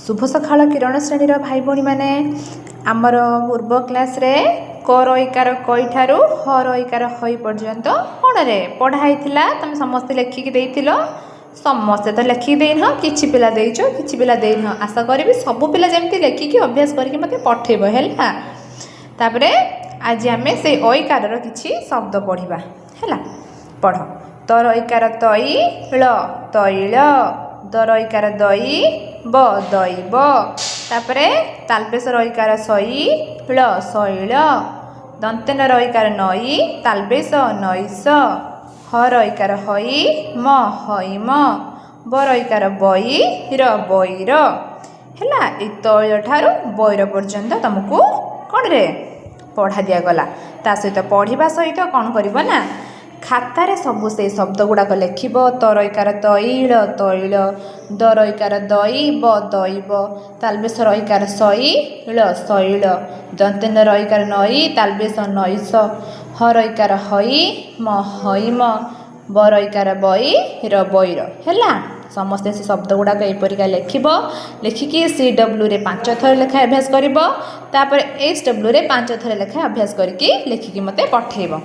शुभ सकाळ किरण श्रेणीर भाई भौणी मैंने आमर पूर्व क्लास रे कर इकार कई ठारू हर इकार हई पर्यंत कौन रे पढ़ाई तुम समस्ते लेखिकी देइथिल समस्ते तो लेखिकी देन किछि पिला देइछ किछि पिला देन आशा करी सब पिला जमती लेखिकी अभ्यास करके मते पठेइबो हैला। तापरे आज आमे से ओइकार किछि शब्द पढ़िबा हैला। पढ़ तर इकार तैल तैल दर इकार दई ब दैब तापरे तालबेस रईकार शैल शैल दंतेन रईकार नई तालबेस नईस हर इकार हई म हईम बर इकार बैर बैर हैला। ए तैल ठारू बैर पर्यंत तुमको कौन रे पढ़ा दिया गला। ता सहित पढ़िबा सहित कौन करिबो ना खातारे सबु से शब्द गुड़ाक लेखिब। तर इकार तैल तैल दर इकार दैब दैब तालबेस रईकार शैल शैल दंतेन रईकार नई तालबेस नईस हर इकार हई म हईम बर इकार बैर बैर हैला। समस्ते से शब्द गुड़ाक एपरिका लेखिब। लेखिकी CW रे 5 थर लेखा अभ्यास करिब। तापर HW रे 5 थर लेखा अभ्यास करके लेखिकी मते पठेइब।